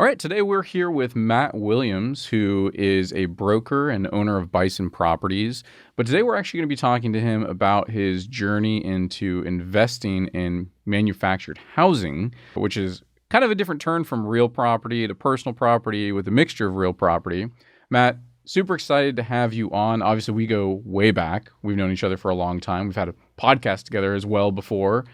All right, today we're here with Matt Williams, who is a broker and owner of Bison Properties. But today we're actually going to be talking to him about his journey into investing in manufactured housing, which is kind of a different turn from real property to personal property with a mixture of real property. Matt, super excited to have you on. Obviously, we go way back. We've known each other for a long time. We've had a podcast together as well before.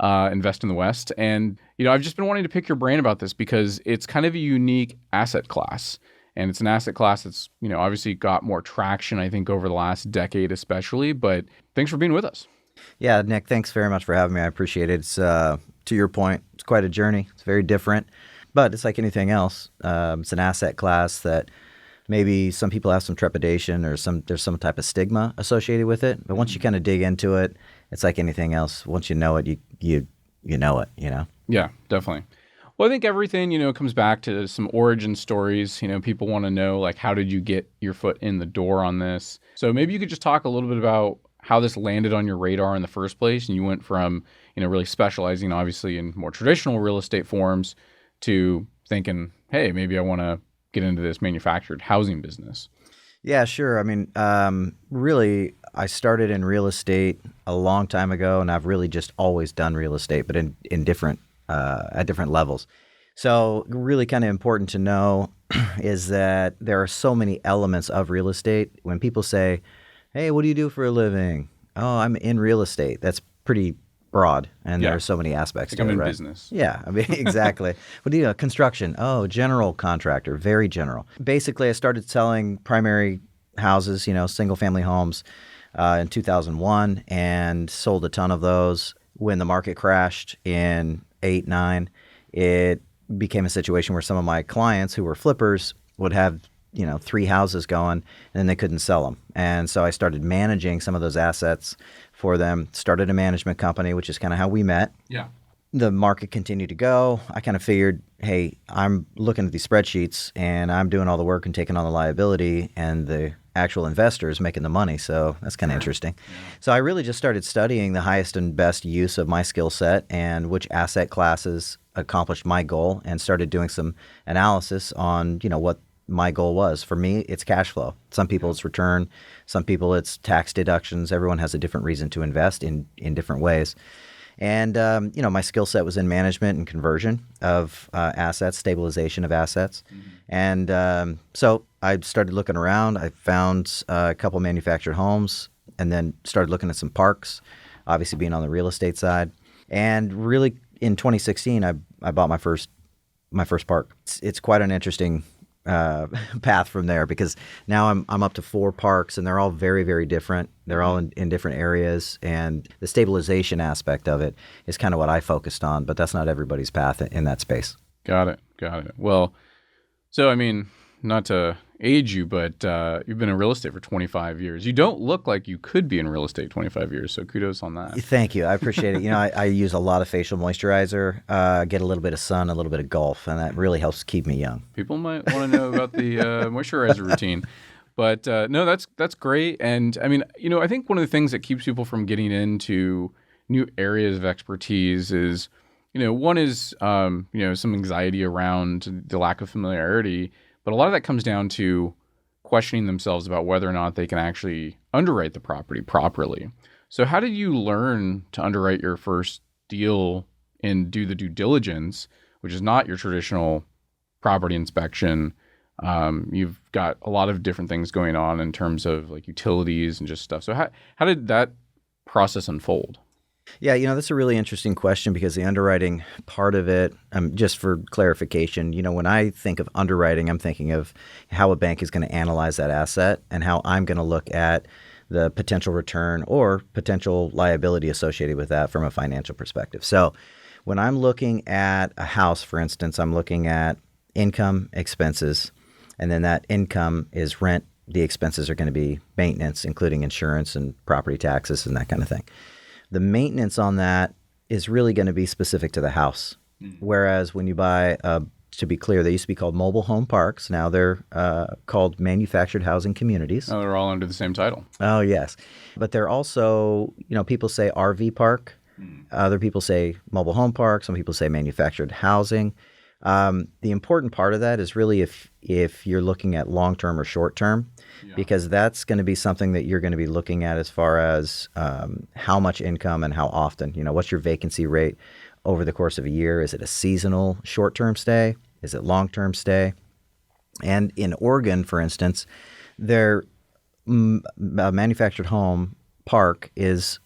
Invest in the West. And, I've just been wanting to pick your brain about this because it's kind of a unique asset class. And it's an asset class that's, obviously got more traction, I think, over the last decade especially. But thanks for being with us. Yeah, Nick, thanks very much for having me. I appreciate it. It's, to your point, it's quite a journey. It's very different. But it's like anything else. It's an asset class that maybe some people have some trepidation or there's some type of stigma associated with it. But once you kind of dig into it, it's like anything else. Once you know it, you know it, Yeah, definitely. Well, I think everything, comes back to some origin stories. People want to know, like, how did you get your foot in the door on this? So maybe you could just talk a little bit about how this landed on your radar in the first place. And you went from, really specializing, obviously, in more traditional real estate forms to thinking, hey, maybe I want to get into this manufactured housing business. Yeah, sure. I mean, really, I started in real estate a long time ago, and I've really just always done real estate, but in different at different levels. So really kind of important to know is that there are so many elements of real estate. When people say, hey, what do you do for a living? Oh, I'm in real estate. That's pretty broad, and there are so many aspects to it, I'm right? in business. Yeah, I mean, exactly. What do you construction? Oh, general contractor, very general. Basically, I started selling primary houses, single-family homes in 2001 and sold a ton of those. When the market crashed in 8, 9, it became a situation where some of my clients who were flippers would have 3 houses going, and then they couldn't sell them. And so I started managing some of those assets for them, started a management company, which is kind of how we met. Yeah. The market continued to go. I kind of figured, hey, I'm looking at these spreadsheets and I'm doing all the work and taking on the liability, and the actual investor is making the money. So that's kind of interesting. Yeah. So I really just started studying the highest and best use of my skill set and which asset classes accomplished my goal, and started doing some analysis on, what my goal was. For me, it's cash flow. Some people it's return. Some people it's tax deductions. Everyone has a different reason to invest in different ways. And, my skill set was in management and conversion of assets, stabilization of assets. Mm-hmm. And so I started looking around. I found a couple manufactured homes, and then started looking at some parks, obviously being on the real estate side. And really in 2016, I bought my first park. It's quite an interesting path from there, because now I'm up to 4 parks, and they're all very, very different. They're all in different areas, and the stabilization aspect of it is kind of what I focused on, but that's not everybody's path in that space. Got it. Well, so I mean, not to age you, but you've been in real estate for 25 years. You don't look like you could be in real estate 25 years, so kudos on that. Thank you. I appreciate it. I use a lot of facial moisturizer, get a little bit of sun, a little bit of golf, and that really helps keep me young. People might want to know about the moisturizer routine. But no, that's great. And I mean, I think one of the things that keeps people from getting into new areas of expertise is, one is, some anxiety around the lack of familiarity. But a lot of that comes down to questioning themselves about whether or not they can actually underwrite the property properly. So how did you learn to underwrite your first deal and do the due diligence, which is not your traditional property inspection? You've got a lot of different things going on in terms of like utilities and just stuff. So how did that process unfold? Yeah, that's a really interesting question, because the underwriting part of it, just for clarification, when I think of underwriting, I'm thinking of how a bank is going to analyze that asset and how I'm going to look at the potential return or potential liability associated with that from a financial perspective. So when I'm looking at a house, for instance, I'm looking at income, expenses, and then that income is rent. The expenses are going to be maintenance, including insurance and property taxes and that kind of thing. The maintenance on that is really going to be specific to the house. Mm. Whereas when you buy, to be clear, they used to be called mobile home parks. Now they're called manufactured housing communities. Oh, they're all under the same title. Oh, yes. But they're also, people say RV park. Mm. Other people say mobile home park. Some people say manufactured housing. The important part of that is really if you're looking at long-term or short-term, because that's going to be something that you're going to be looking at as far as how much income and how often. What's your vacancy rate over the course of a year? Is it a seasonal short-term stay? Is it long-term stay? And in Oregon, for instance, their manufactured home park is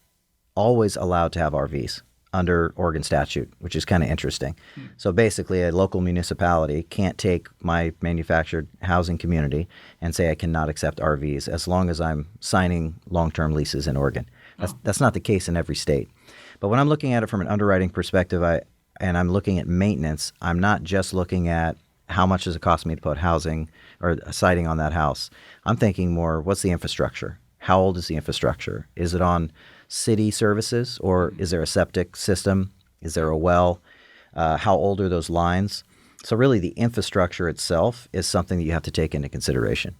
always allowed to have RVs under Oregon statute, which is kind of interesting. So basically, a local municipality can't take my manufactured housing community and say I cannot accept RVs as long as I'm signing long-term leases in Oregon. That's not the case in every state. But when I'm looking at it from an underwriting perspective, and I'm looking at maintenance, I'm not just looking at how much does it cost me to put housing or a siding on that house. I'm thinking more, what's the infrastructure? How old is the infrastructure? Is it on city services, or is there a septic system? Is there a well? How old are those lines? So really the infrastructure itself is something that you have to take into consideration.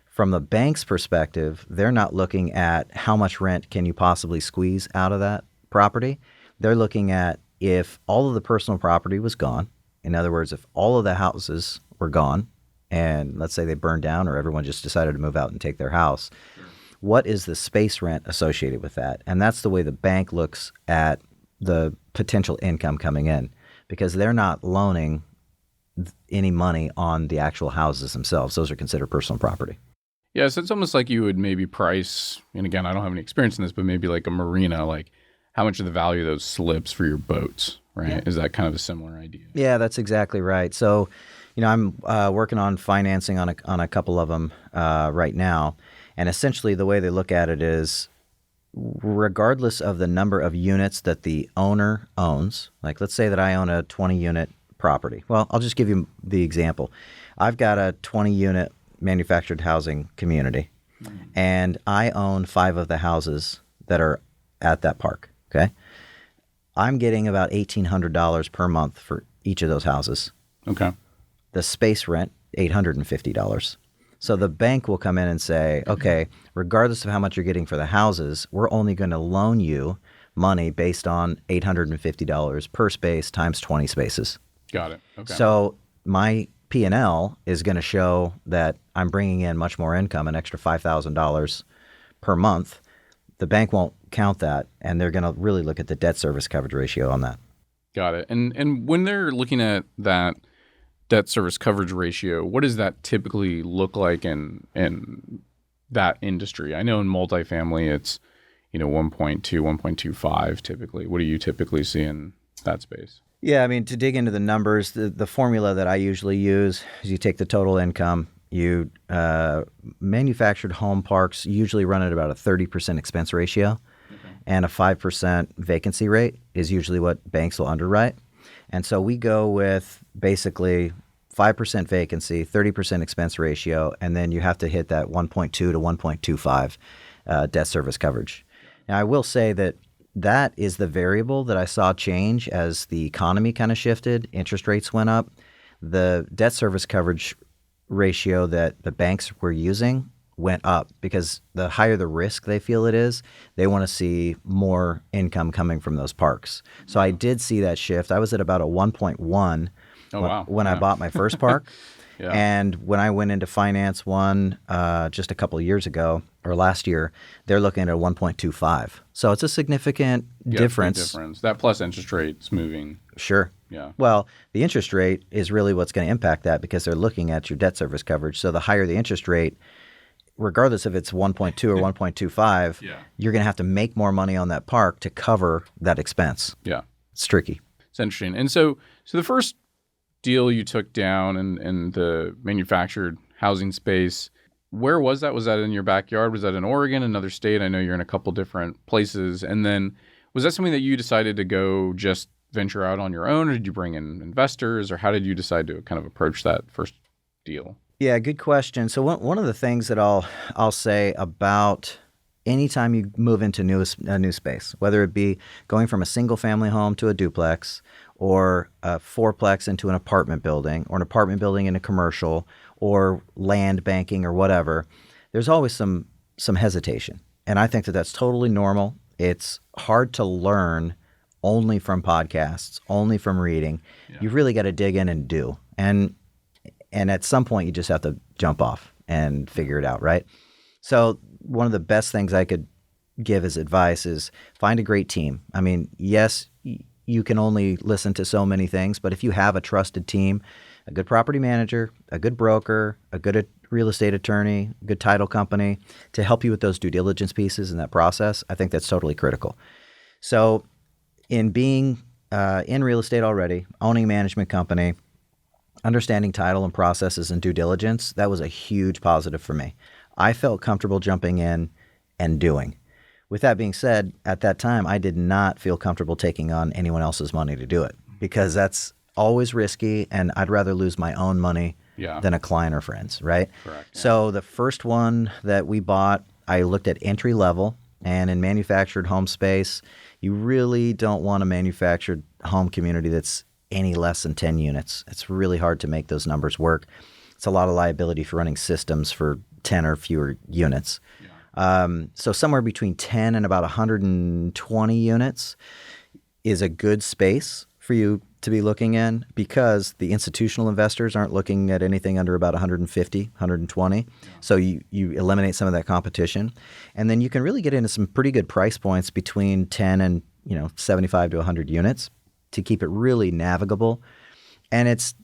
From the bank's perspective, they're not looking at how much rent can you possibly squeeze out of that property. They're looking at if all of the personal property was gone. In other words, if all of the houses were gone, and let's say they burned down or everyone just decided to move out and take their house, what is the space rent associated with that? And that's the way the bank looks at the potential income coming in, because they're not loaning any money on the actual houses themselves. Those are considered personal property. Yeah, so it's almost like you would maybe price, and again, I don't have any experience in this, but maybe like a marina, like how much of the value of those slips for your boats, right? Yeah. Is that kind of a similar idea? Yeah, that's exactly right. So, I'm working on financing on a couple of them right now. And essentially the way they look at it is regardless of the number of units that the owner owns, like let's say that I own a 20-unit property. Well, I'll just give you the example. I've got a 20-unit manufactured housing community, and I own 5 of the houses that are at that park, okay? I'm getting about $1,800 per month for each of those houses. Okay. The space rent, $850. So the bank will come in and say, okay, regardless of how much you're getting for the houses, we're only going to loan you money based on $850 per space times 20 spaces. Got it. Okay. So my P&L is going to show that I'm bringing in much more income, an extra $5,000 per month. The bank won't count that, and they're going to really look at the debt service coverage ratio on that. Got it. And when they're looking at that debt service coverage ratio, what does that typically look like in that industry? I know in multifamily it's 1.2, 1.25 typically. What do you typically see in that space? Yeah, I mean, to dig into the numbers, the formula that I usually use is you take the total income. Manufactured home parks usually run at about a 30% expense ratio, and a 5% vacancy rate is usually what banks will underwrite. And so we go with basically 5% vacancy, 30% expense ratio, and then you have to hit that 1.2 to 1.25 debt service coverage. Now, I will say that is the variable that I saw change as the economy kind of shifted, interest rates went up. The debt service coverage ratio that the banks were using went up because the higher the risk they feel it is, they want to see more income coming from those parks. So I did see that shift. I was at about a 1.1 when I bought my first park. Yeah. And when I went into finance one just a couple of years ago, or last year, they're looking at a 1.25. So it's a significant difference. Big difference. That plus interest rate's moving. Sure. Yeah. Well, the interest rate is really what's going to impact that because they're looking at your debt service coverage. So the higher the interest rate, regardless if it's 1.2 or 1.25, you're going to have to make more money on that park to cover that expense. Yeah. It's tricky. It's interesting. And so the first deal you took down in the manufactured housing space, where was that? Was that in your backyard? Was that in Oregon, another state? I know you're in a couple different places. And then was that something that you decided to go just venture out on your own, or did you bring in investors, or how did you decide to kind of approach that first deal? Yeah, good question. So one of the things that I'll say about anytime you move into a new space, whether it be going from a single family home to a duplex, or a fourplex into an apartment building, or an apartment building into commercial, or land banking or whatever, there's always some hesitation. And I think that that's totally normal. It's hard to learn only from podcasts, only from reading. Yeah. You've really got to dig in and do. And at some point, you just have to jump off and figure it out, right? So one of the best things I could give as advice is find a great team. I mean, yes, you can only listen to so many things, but if you have a trusted team, a good property manager, a good broker, a good real estate attorney, a good title company to help you with those due diligence pieces in that process, I think that's totally critical. So in being in real estate already, owning a management company, understanding title and processes and due diligence, that was a huge positive for me. I felt comfortable jumping in and doing. With that being said, at that time, I did not feel comfortable taking on anyone else's money to do it because that's always risky, and I'd rather lose my own money than a client or friends, right? Correct. Yeah. So the first one that we bought, I looked at entry level, and in manufactured home space, you really don't want a manufactured home community that's any less than 10 units. It's really hard to make those numbers work. It's a lot of liability for running systems for 10 or fewer units. So somewhere between 10 and about 120 units is a good space for you to be looking in because the institutional investors aren't looking at anything under about 150, 120. So you eliminate some of that competition. And then you can really get into some pretty good price points between 10 and 75 to 100 units to keep it really navigable. And it's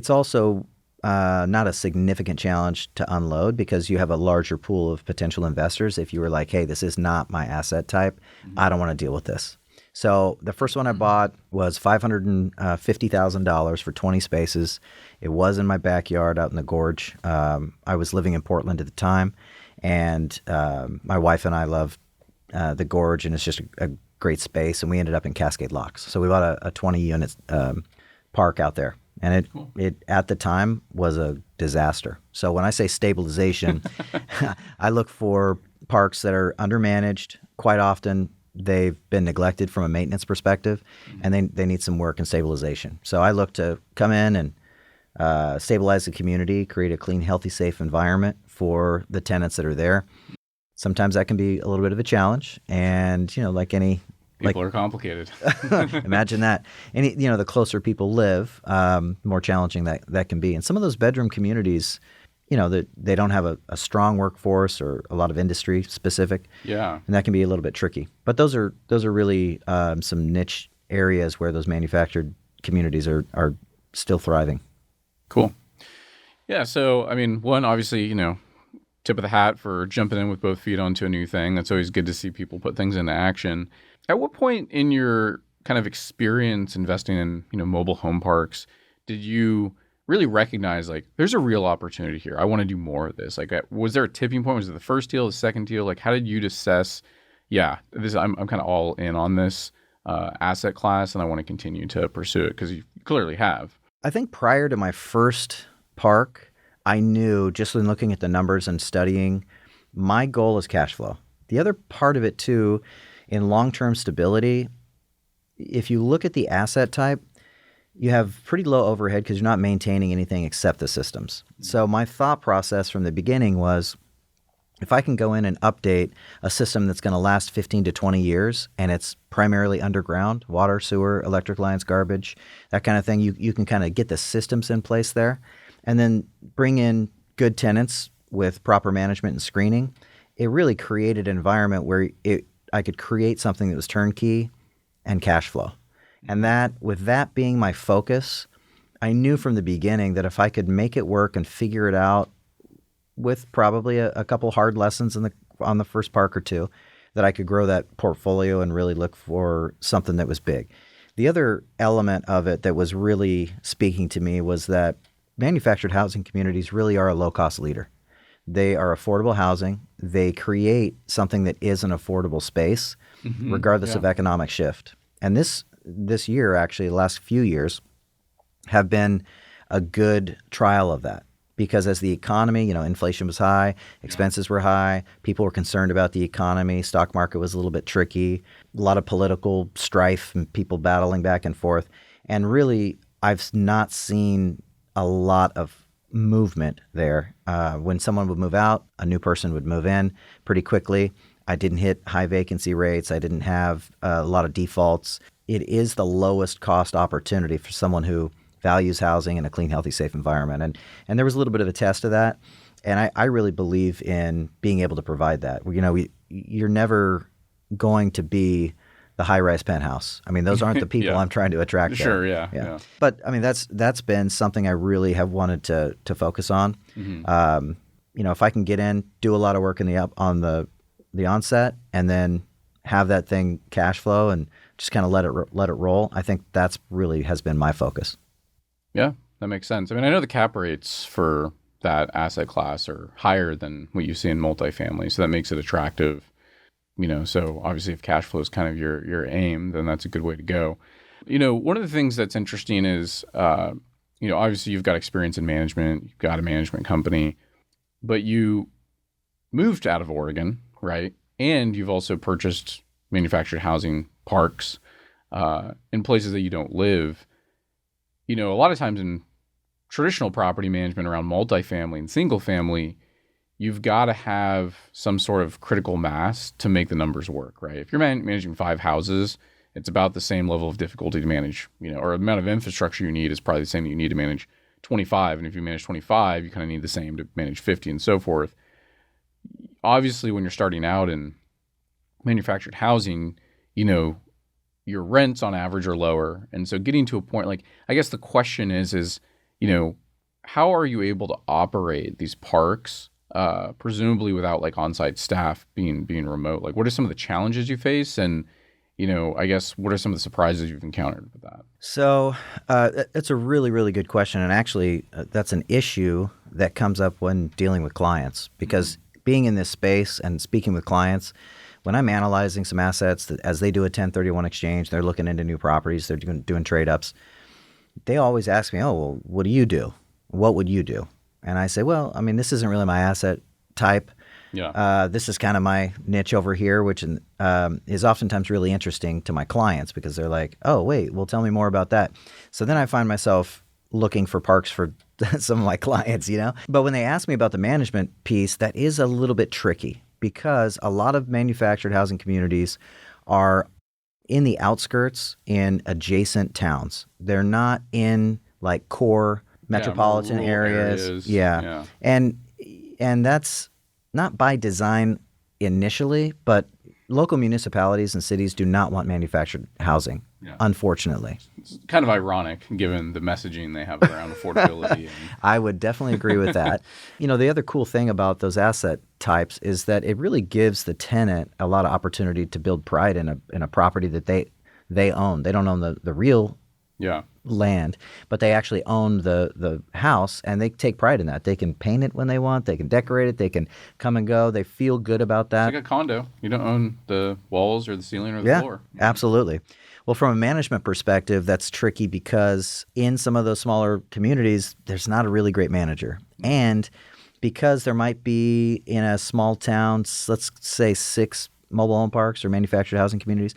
also not a significant challenge to unload because you have a larger pool of potential investors. If you were like, hey, this is not my asset type, I don't want to deal with this. So the first one I bought was $550,000 for 20 spaces. It was in my backyard out in the gorge. I was living in Portland at the time, and my wife and I loved the gorge, and it's just a great space, and we ended up in Cascade Locks. So we bought a 20-unit park out there. And it at the time was a disaster. So when I say stabilization, I look for parks that are undermanaged. Quite often, they've been neglected from a maintenance perspective, and they need some work and stabilization. So I look to come in and stabilize the community, create a clean, healthy, safe environment for the tenants that are there. Sometimes that can be a little bit of a challenge, and like any People are complicated. Imagine that. And the closer people live, more challenging that can be. And some of those bedroom communities, they don't have a strong workforce or a lot of industry specific. Yeah. And that can be a little bit tricky. But those are really some niche areas where those manufactured communities are still thriving. Cool. Yeah. So, I mean, one, obviously, tip of the hat for jumping in with both feet onto a new thing. That's always good to see people put things into action. At what point in your kind of experience investing in, mobile home parks, did you really recognize there's a real opportunity here? I want to do more of this. Was there a tipping point? Was it the first deal, the second deal? How did you assess? Yeah, I'm kind of all in on this asset class, and I want to continue to pursue it because you clearly have. I think prior to my first park, I knew just in looking at the numbers and studying, my goal is cash flow. The other part of it too. In long-term stability, if you look at the asset type, you have pretty low overhead because you're not maintaining anything except the systems. So my thought process from the beginning was, if I can go in and update a system that's going to last 15 to 20 years and it's primarily underground, water, sewer, electric lines, garbage, that kind of thing, you can kind of get the systems in place there and then bring in good tenants with proper management and screening. It really created an environment where I could create something that was turnkey and cash flow. And with that being my focus, I knew from the beginning that if I could make it work and figure it out with probably a couple hard lessons on the first park or two, that I could grow that portfolio and really look for something that was big. The other element of it that was really speaking to me was that manufactured housing communities really are a low-cost leader. They are affordable housing. They create something that is an affordable space, regardless of economic shift. And this year, actually, the last few years, have been a good trial of that. Because as the economy, inflation was high, expenses were high, people were concerned about the economy, stock market was a little bit tricky, a lot of political strife and people battling back and forth. And really, I've not seen a lot of movement there. When someone would move out, a new person would move in pretty quickly. I didn't hit high vacancy rates. I didn't have a lot of defaults. It is the lowest cost opportunity for someone who values housing in a clean, healthy, safe environment. And there was a little bit of a test of that. And I really believe in being able to provide that. You're never going to be the high-rise penthouse. I mean, those aren't the people I'm trying to attract. Sure, yeah. But I mean, that's been something I really have wanted to focus on. If I can get in, do a lot of work on the onset, and then have that thing cash flow and just kind of let it roll, I think that's really has been my focus. Yeah, that makes sense. I mean, I know the cap rates for that asset class are higher than what you see in multifamily, so that makes it attractive. So obviously if cash flow is kind of your aim, then that's a good way to go. One of the things that's interesting is, obviously you've got experience in management, you've got a management company, but you moved out of Oregon, right? And you've also purchased manufactured housing parks in places that you don't live. A lot of times in traditional property management around multifamily and single family, you've got to have some sort of critical mass to make the numbers work, right? If you're managing 5 houses, it's about the same level of difficulty to manage, or the amount of infrastructure you need is probably the same that you need to manage 25. And if you manage 25, you kind of need the same to manage 50 and so forth. Obviously, when you're starting out in manufactured housing, your rents on average are lower. And so getting to a point, I guess the question is, how are you able to operate these parks, presumably without on-site staff being remote? What are some of the challenges you face? And, I guess what are some of the surprises you've encountered with that? So that's a really, really good question. And actually, that's an issue that comes up when dealing with clients, because being in this space and speaking with clients, when I'm analyzing some assets that as they do a 1031 exchange, they're looking into new properties, they're doing trade-ups, they always ask me, oh, well, what do you do? What would you do? And I say, well, I mean, this isn't really my asset type. Yeah. This is kind of my niche over here, which is oftentimes really interesting to my clients because they're like, oh, wait, well, tell me more about that. So then I find myself looking for parks for some of my clients, But when they ask me about the management piece, that is a little bit tricky because a lot of manufactured housing communities are in the outskirts in adjacent towns. They're not in core metropolitan areas. Yeah. And that's not by design initially, but local municipalities and cities do not want manufactured housing, unfortunately. It's kind of ironic given the messaging they have around affordability. I would definitely agree with that. The other cool thing about those asset types is that it really gives the tenant a lot of opportunity to build pride in a property that they own. They don't own the real land, but they actually own the house, and they take pride in that. They can paint it when they want. They can decorate it. They can come and go. They feel good about that. It's like a condo. You don't own the walls or the ceiling or the floor. Absolutely. Well, from a management perspective, that's tricky because in some of those smaller communities, there's not a really great manager. And because there might be in a small town, let's say 6 mobile home parks or manufactured housing communities,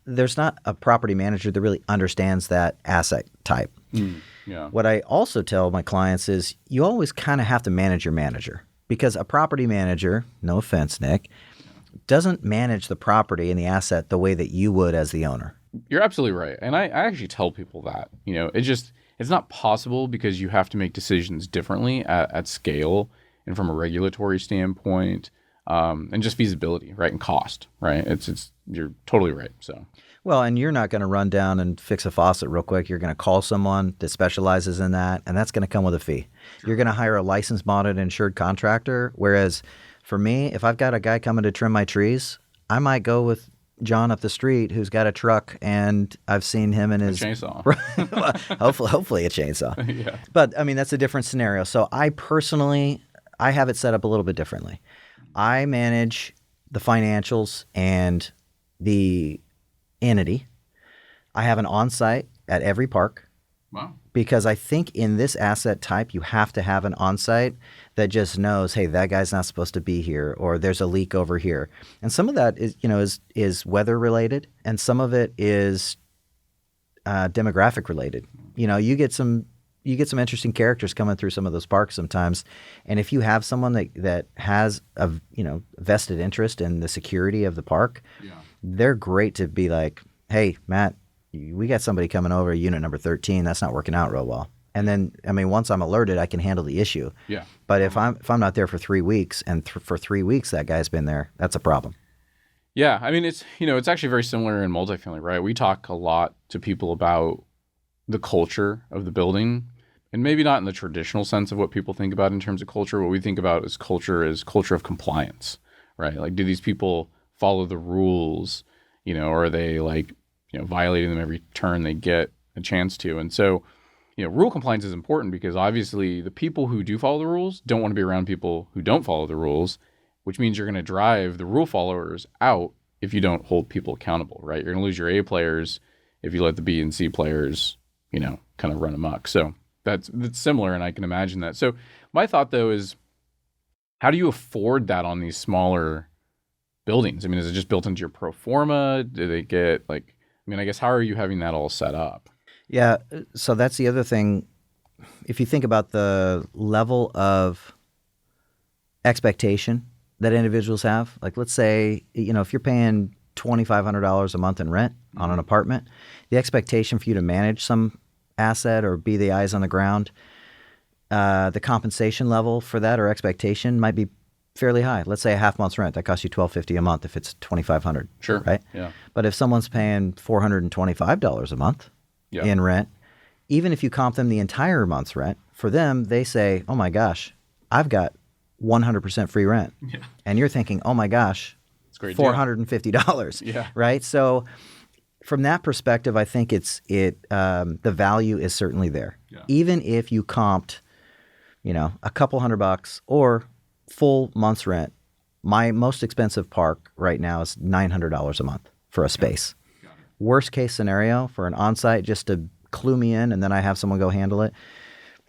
there's not a property manager that really understands that asset type. What I also tell my clients is you always kind of have to manage your manager because a property manager, no offense, Nick, doesn't manage the property and the asset the way that you would as the owner. You're absolutely right. And I actually tell people that, it's not possible because you have to make decisions differently at scale and from a regulatory standpoint. And just feasibility, right, and cost, right? You're totally right. So, well, and you're not going to run down and fix a faucet real quick. You're going to call someone that specializes in that, and that's going to come with a fee. You're going to hire a licensed, bonded, insured contractor. Whereas, for me, if I've got a guy coming to trim my trees, I might go with John up the street who's got a truck, and I've seen him in his chainsaw. hopefully a chainsaw. Yeah. But I mean, that's a different scenario. So I personally, I have it set up a little bit differently. I manage the financials and the entity. I have an on-site at every park. Wow. Because I think in this asset type, you have to have an on-site that just knows, hey, that guy's not supposed to be here, or there's a leak over here. And some of that is weather related, and some of it is demographic related. You get some you get some interesting characters coming through some of those parks sometimes. And if you have someone that has a vested interest in the security of the park, they're great to be like, hey, Matt, we got somebody coming over unit number 13. That's not working out real well. And then, I mean, once I'm alerted, I can handle the issue. Yeah. But if I'm not there for 3 weeks, and for 3 weeks that guy's been there, that's a problem. Yeah, I mean, it's it's actually very similar in multifamily, right? We talk a lot to people about the culture of the building, and maybe not in the traditional sense of what people think about in terms of culture. What we think about as culture of compliance, right? Like, do these people follow the rules, or are they like, violating them every turn they get a chance to? And so, rule compliance is important because obviously the people who do follow the rules don't want to be around people who don't follow the rules, which means you're going to drive the rule followers out if you don't hold people accountable, right? You're going to lose your A players if you let the B and C players, kind of run amok. So that's similar, and I can imagine that. So my thought, though, is how do you afford that on these smaller buildings? I mean, is it just built into your pro forma? Do they get I guess how are you having that all set up? Yeah, so that's the other thing. If you think about the level of expectation that individuals have, like let's say, if you're paying $2,500 a month in rent on an apartment, the expectation for you to manage some asset or be the eyes on the ground, the compensation level for that or expectation might be fairly high. Let's say a half month's rent, that costs you $1,250 a month if it's $2,500. Sure. Right? Yeah. But if someone's paying $425 a month in rent, even if you comp them the entire month's rent, for them, they say, oh my gosh, I've got 100% free rent. Yeah. And you're thinking, oh my gosh, it's great $450. Yeah. Right? So from that perspective, I think the value is certainly there. Yeah. Even if you comped, a couple $100 or full month's rent, my most expensive park right now is $900 a month for a space. Worst case scenario for an on-site, just to clue me in and then I have someone go handle it,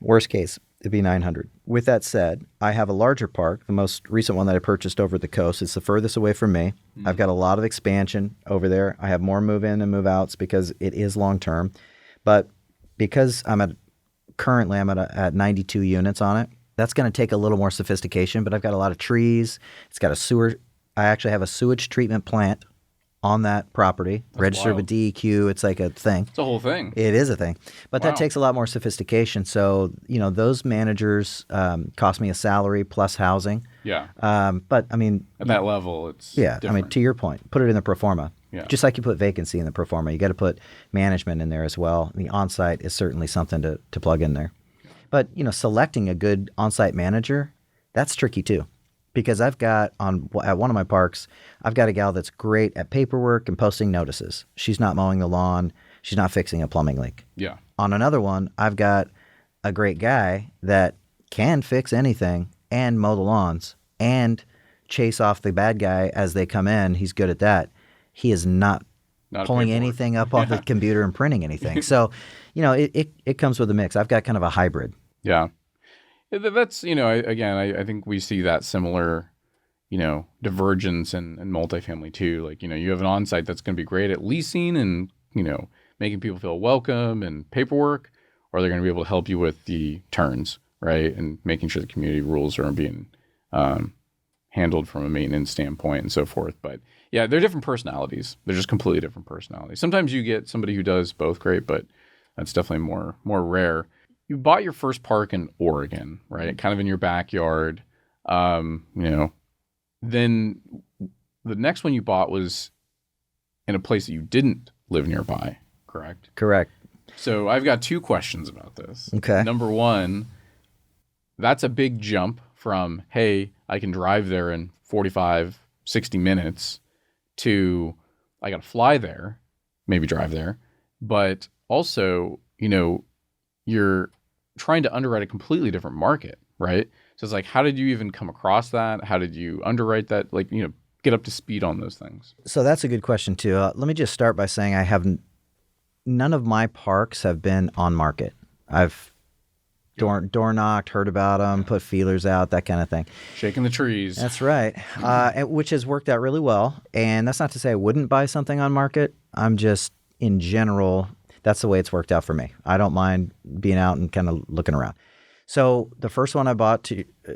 worst case, it'd be $900. With that said, I have a larger park, the most recent one that I purchased over at the coast. It's the furthest away from me. Mm-hmm. I've got a lot of expansion over there. I have more move-in and move-outs because it is long-term. But because currently I'm at 92 units on it, that's going to take a little more sophistication, but I've got a lot of trees. It's got a sewer. I actually have a sewage treatment plant on that property, registered with DEQ. It's like a thing. It's a whole thing. It is a thing. But that takes a lot more sophistication. So, those managers cost me a salary plus housing. Yeah. But, I mean... At that level, it's different. I mean, to your point, put it in the pro forma. Yeah. Just like you put vacancy in the pro forma, you got to put management in there as well. The on-site is certainly something to plug in there. But, selecting a good on-site manager, that's tricky too. Because I've got at one of my parks, I've got a gal that's great at paperwork and posting notices. She's not mowing the lawn. She's not fixing a plumbing leak. Yeah. On another one, I've got a great guy that can fix anything and mow the lawns and chase off the bad guy as they come in. He's good at that. He is not pulling anything up off the computer and printing anything. So, it comes with a mix. I've got kind of a hybrid. Yeah. That's, I think we see that similar, divergence in multifamily too. Like, you have an on-site that's going to be great at leasing and, making people feel welcome and paperwork, or they're going to be able to help you with the turns, right? And making sure the community rules are being handled from a maintenance standpoint and so forth. But yeah, they're different personalities. They're just completely different personalities. Sometimes you get somebody who does both great, but that's definitely more rare. You bought your first park in Oregon, right? Kind of in your backyard. Then the next one you bought was in a place that you didn't live nearby, correct? Correct. So I've got two questions about this. Okay. Number one, that's a big jump from, hey, I can drive there in 45, 60 minutes to I got to fly there, maybe drive there. But also, you're trying to underwrite a completely different market, right? So it's like, how did you even come across that? How did you underwrite that? Get up to speed on those things. So that's a good question too. Let me just start by saying none of my parks have been on market. I've door knocked, heard about them, put feelers out, that kind of thing. Shaking the trees. That's right, which has worked out really well. And that's not to say I wouldn't buy something on market. I'm just, in general, that's the way it's worked out for me. I don't mind being out and kind of looking around. So the first one I bought,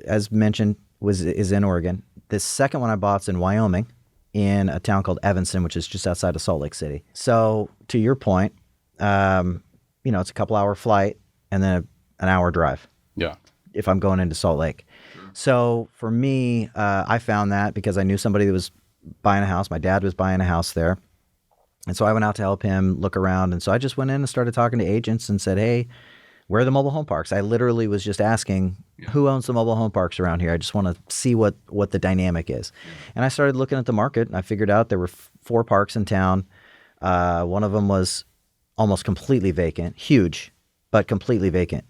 as mentioned, is in Oregon. The second one I bought's in Wyoming, in a town called Evanston, which is just outside of Salt Lake City. So to your point, it's a couple-hour flight and then an hour drive. Yeah. If I'm going into Salt Lake. Sure. So for me, I found that because I knew somebody that was buying a house. My dad was buying a house there. And so I went out to help him look around. And so I just went in and started talking to agents and said, hey, where are the mobile home parks? I literally was just asking, who owns the mobile home parks around here? I just want to see what the dynamic is. Yeah. And I started looking at the market, and I figured out there were 4 parks in town. One of them was almost completely vacant, huge, but completely vacant.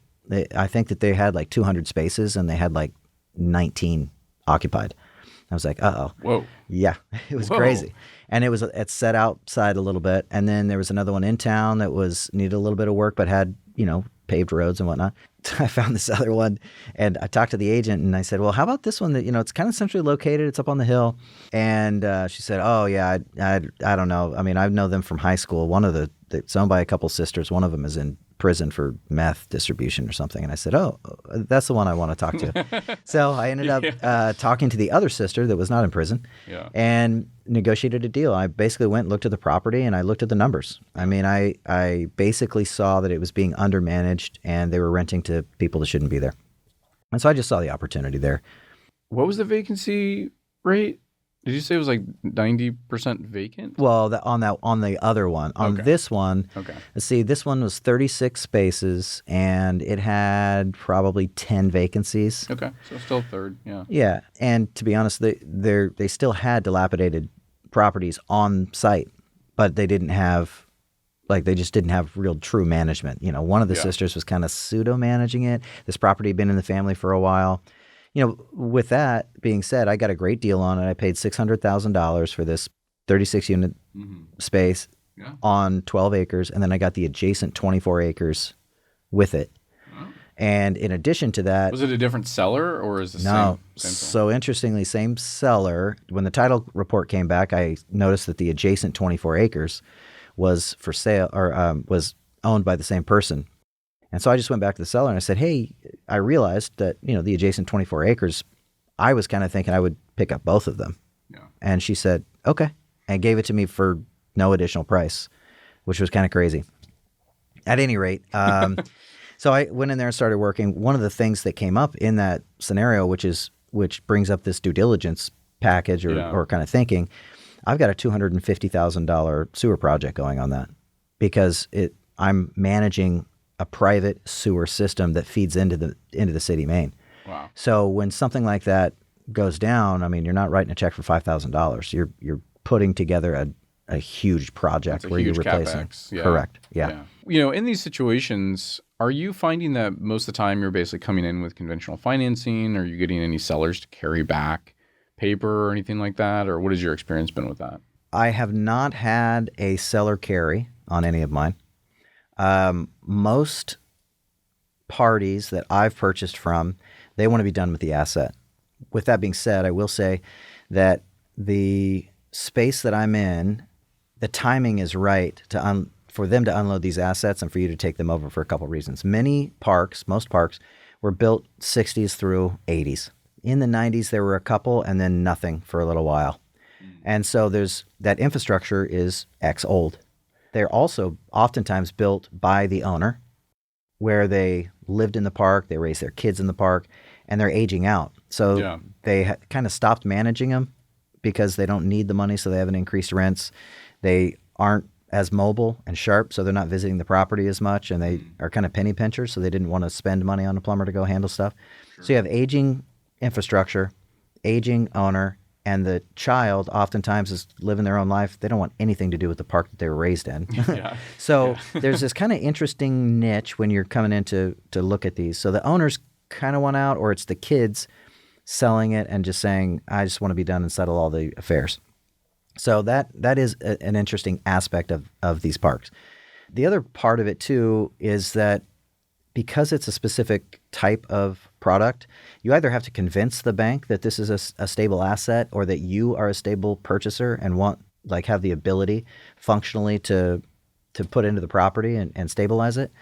I think that they had like 200 spaces, and they had like 19 occupied. I was like, uh-oh. Whoa. Yeah, it was crazy. And it's set outside a little bit. And then there was another one in town that needed a little bit of work, but had, paved roads and whatnot. I found this other one, and I talked to the agent, and I said, well, how about this one that, it's kind of centrally located. It's up on the hill. And she said, oh, yeah, I don't know. I mean, I know them from high school. It's owned by a couple sisters. One of them is in prison for meth distribution or something. And I said, oh, that's the one I want to talk to. So I ended up talking to the other sister that was not in prison and negotiated a deal. I basically went and looked at the property, and I looked at the numbers. I mean, I basically saw that it was being undermanaged, and they were renting to people that shouldn't be there. And so I just saw the opportunity there. What was the vacancy rate? Did you say it was like 90% vacant? Well, on the other one. On this one, let's see, this one was 36 spaces, and it had probably 10 vacancies. Okay, so still a third, yeah. Yeah, and to be honest, they still had dilapidated properties on site, but they didn't have, they just didn't have real true management. One of the sisters was kind of pseudo-managing it. This property had been in the family for a while. With that being said, I got a great deal on it. I paid $600,000 for this 36-unit space on 12 acres, and then I got the adjacent 24 acres with it. Oh. And in addition to that... Was it a different seller, or is the same so interestingly, same seller. When the title report came back, I noticed that the adjacent 24 acres was for sale, or was owned by the same person. And so I just went back to the seller and I said, hey, I realized that, the adjacent 24 acres, I was kind of thinking I would pick up both of them. Yeah. And she said, okay, and gave it to me for no additional price, which was kind of crazy. At any rate, so I went in there and started working. One of the things that came up in that scenario, which brings up this due diligence package or kind of thinking, I've got a $250,000 sewer project going on that because I'm managing a private sewer system that feeds into the city main. Wow. So when something like that goes down, I mean, you're not writing a check for $5,000. You're putting together a huge project where you're replacing. CapEx. Yeah. Correct. Yeah. In these situations, are you finding that most of the time you're basically coming in with conventional financing? Are you getting any sellers to carry back paper or anything like that? Or what has your experience been with that? I have not had a seller carry on any of mine. Most parties that I've purchased from, they want to be done with the asset. With that being said, I will say that the space that I'm in, the timing is right for them to unload these assets and for you to take them over for a couple reasons. Most parks were built 60s through 80s. In the 90s, there were a couple and then nothing for a little while. And so that infrastructure is X old. They're also oftentimes built by the owner where they lived in the park, they raised their kids in the park, and they're aging out. So they kind of stopped managing them because they don't need the money, so they haven't increased rents. They aren't as mobile and sharp, so they're not visiting the property as much, and they are kind of penny pinchers, so they didn't want to spend money on a plumber to go handle stuff. Sure. So you have aging infrastructure, aging owner, and the child oftentimes is living their own life. They don't want anything to do with the park that they were raised in. There's this kind of interesting niche when you're coming in to look at these. So the owners kind of want out, or it's the kids selling it and just saying, I just want to be done and settle all the affairs. So that is an interesting aspect of these parks. The other part of it, too, is that because it's a specific type of product, you either have to convince the bank that this is a stable asset or that you are a stable purchaser and have the ability functionally to to put into the property and stabilize it.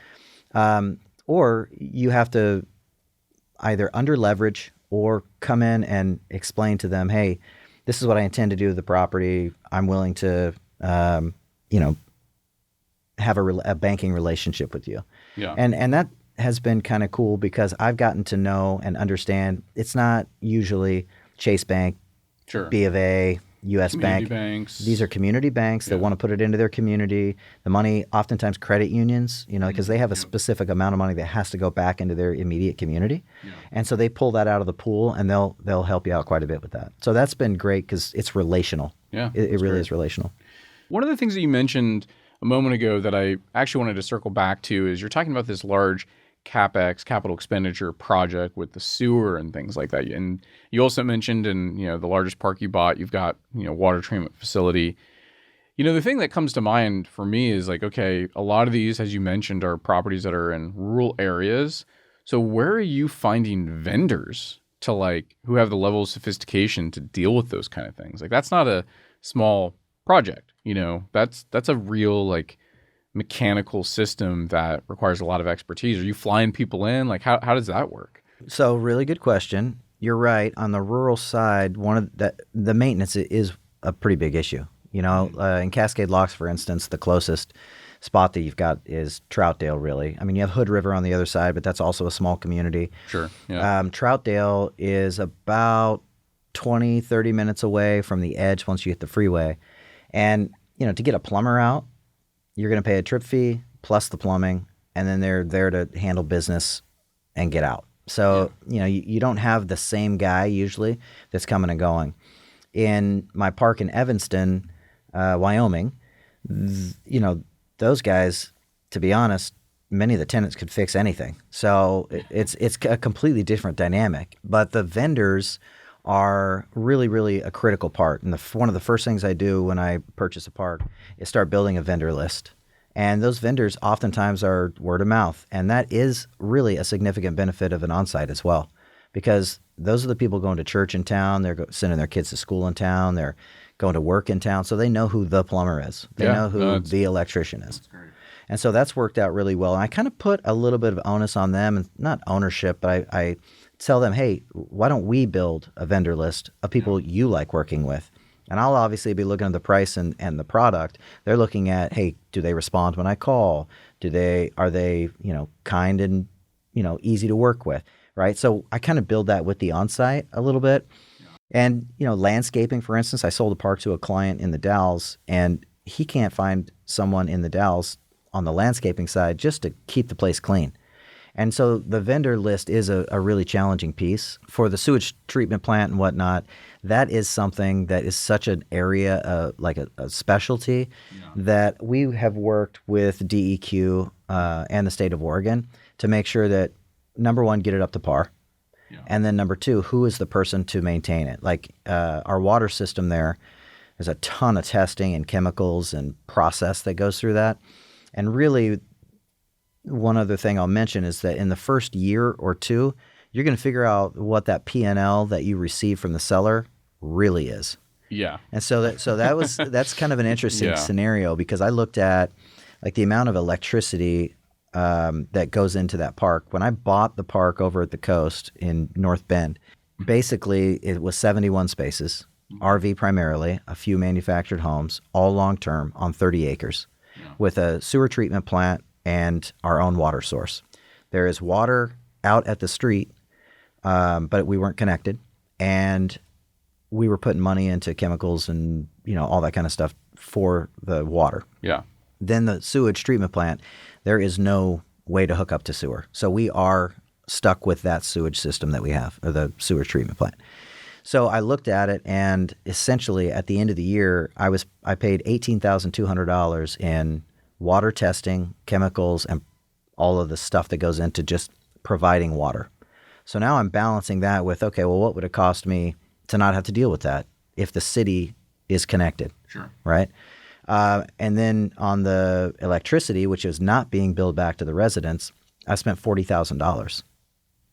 Or you have to either under leverage or come in and explain to them, hey, this is what I intend to do with the property. I'm willing to, have a banking relationship with you. Yeah. And that has been kind of cool because I've gotten to know and understand it's not usually Chase Bank, Sure. B of A, U.S. Community Bank. banks. These are community banks that want to put it into their community. The money, oftentimes credit unions, because they have a specific amount of money that has to go back into their immediate community. Yeah. And so they pull that out of the pool and they'll help you out quite a bit with that. So that's been great because it's relational. Yeah, It really is relational. One of the things that you mentioned a moment ago that I actually wanted to circle back to is you're talking about this large CapEx, capital expenditure project with the sewer and things like that. And you also mentioned in, the largest park you bought, you've got, water treatment facility. The thing that comes to mind for me is like, okay, a lot of these, as you mentioned, are properties that are in rural areas. So where are you finding vendors to who have the level of sophistication to deal with those kind of things? Like that's not a small project, that's a real mechanical system that requires a lot of expertise. Are you flying people in? How does that work? So really good question. You're right. On the rural side, the maintenance is a pretty big issue. In Cascade Locks, for instance, the closest spot that you've got is Troutdale, really. I mean, you have Hood River on the other side, but that's also a small community. Sure. Yeah. Troutdale is about 20, 30 minutes away from the edge once you hit the freeway. And, to get a plumber out, you're going to pay a trip fee plus the plumbing, and then they're there to handle business and get out. So, you don't have the same guy usually that's coming and going. In my park in Evanston, Wyoming, those guys, to be honest, many of the tenants could fix anything. So it's a completely different dynamic. But the vendors are really, really a critical part. And one of the first things I do when I purchase a park is start building a vendor list. And those vendors oftentimes are word of mouth. And that is really a significant benefit of an on-site as well, because those are the people going to church in town. They're sending their kids to school in town. They're going to work in town. So they know who the plumber is. They know who the electrician is. And so that's worked out really well. And I kind of put a little bit of onus on them, and not ownership, but I tell them, hey, why don't we build a vendor list of people you like working with? And I'll obviously be looking at the price and the product. They're looking at, hey, do they respond when I call? Are they kind and, easy to work with, right? So I kind of build that with the on-site a little bit. And, landscaping, for instance, I sold a park to a client in the Dalles, and he can't find someone in the Dalles on the landscaping side just to keep the place clean. And so the vendor list is a really challenging piece. For the sewage treatment plant and whatnot, that is something that is such an area, like a specialty, that we have worked with DEQ and the state of Oregon to make sure that, number one, get it up to par. Yeah. And then number two, who is the person to maintain it? Our water system there's a ton of testing and chemicals and process that goes through that. And really, one other thing I'll mention is that in the first year or two, you're going to figure out what that P&L that you receive from the seller really is. Yeah. And that's kind of an interesting scenario, because I looked at the amount of electricity that goes into that park. When I bought the park over at the coast in North Bend, basically it was 71 spaces, RV primarily, a few manufactured homes, all long-term on 30 acres with a sewer treatment plant and our own water source. There is water out at the street, but we weren't connected, and we were putting money into chemicals and all that kind of stuff for the water. Yeah. Then the sewage treatment plant, there is no way to hook up to sewer, so we are stuck with that sewage system that we have, or the sewage treatment plant. So I looked at it, and essentially at the end of the year, I paid $18,200 in water testing, chemicals, and all of the stuff that goes into just providing water. So now I'm balancing that with, okay, well, what would it cost me to not have to deal with that if the city is connected? Sure. Right? And then on the electricity, which is not being billed back to the residents, I spent $40,000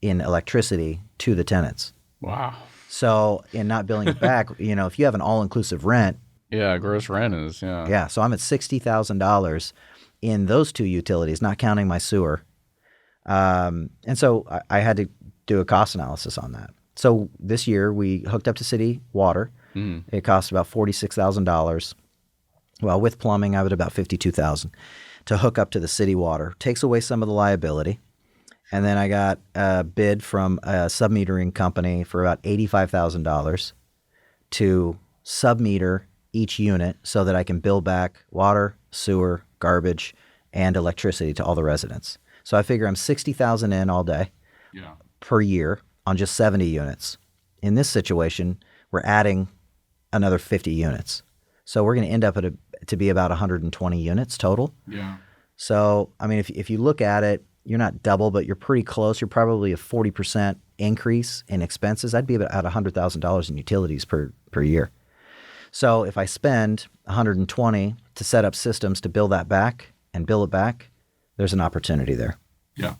in electricity to the tenants. Wow. So in not billing it back, if you have an all-inclusive rent. Yeah, gross rent is, Yeah, so I'm at $60,000 in those two utilities, not counting my sewer. And so I had to do a cost analysis on that. So this year we hooked up to city water. It cost about $46,000. Well, with plumbing, I was about $52,000 to hook up to the city water. Takes away some of the liability. And then I got a bid from a submetering company for about $85,000 to submeter each unit so that I can bill back water, sewer, garbage, and electricity to all the residents. So I figure I'm $60,000 in all day per year on just 70 units. In this situation, we're adding another 50 units. So we're going to end up to be about 120 units total. Yeah. So, I mean, if you look at it, you're not double, but you're pretty close. You're probably a 40% increase in expenses. I'd be about $100,000 in utilities per year. So if I spend 120 to set up systems to bill that back and bill it back, there's an opportunity there. Yeah.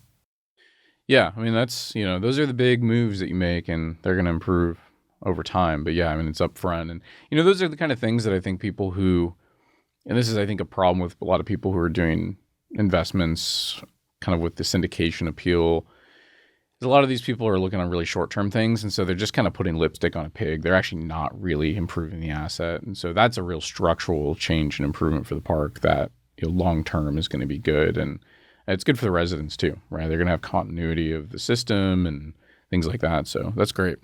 Yeah. I mean, that's, those are the big moves that you make, and they're going to improve over time. But yeah, I mean, it's upfront. And, those are the kind of things that I think people who, and this is, I think, a problem with a lot of people who are doing investments kind of with the syndication appeal. A lot of these people are looking on really short-term things, and so they're just kind of putting lipstick on a pig. They're actually not really improving the asset. And so that's a real structural change and improvement for the park that long-term is going to be good. And it's good for the residents too, right? They're going to have continuity of the system and things like that. So that's great.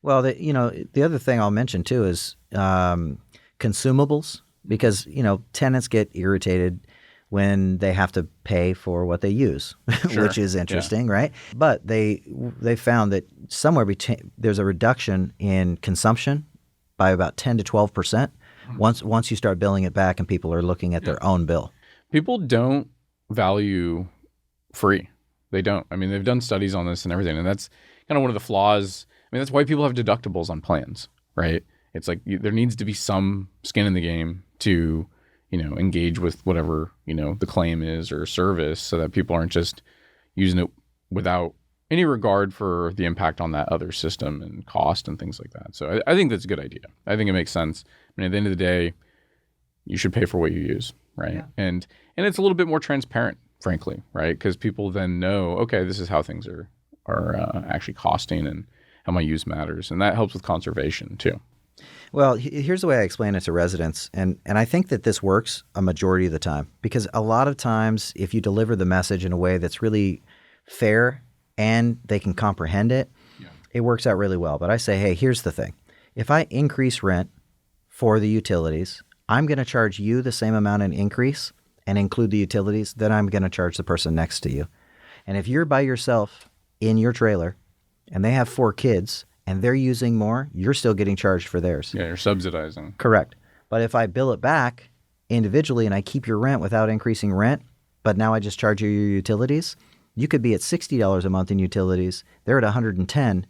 Well, the other thing I'll mention too is consumables, because, tenants get irritated when they have to pay for what they use, Sure. which is interesting, right? But they found that somewhere between there's a reduction in consumption by about 10 to 12% once you start billing it back and people are looking at their own bill. People don't value free. They don't. I mean, they've done studies on this and everything, and that's kind of one of the flaws. I mean, that's why people have deductibles on plans, right? It's like there needs to be some skin in the game to engage with whatever, the claim is or service, so that people aren't just using it without any regard for the impact on that other system and cost and things like that. So I think that's a good idea. I think it makes sense. I mean, at the end of the day, you should pay for what you use, right? Yeah. And it's a little bit more transparent, frankly, right? Because people then know, okay, this is how things are actually costing and how my use matters. And that helps with conservation too. Well, here's the way I explain it to residents, and I think that this works a majority of the time, because a lot of times if you deliver the message in a way that's really fair and they can comprehend it, it works out really well. But I say, hey, here's the thing. If I increase rent for the utilities, I'm going to charge you the same amount in increase and include the utilities, then I'm going to charge the person next to you. And if you're by yourself in your trailer and they have 4 kids and they're using more, you're still getting charged for theirs. Yeah, you're subsidizing. Correct. But if I bill it back individually and I keep your rent without increasing rent, but now I just charge you your utilities, you could be at $60 a month in utilities. They're at $110.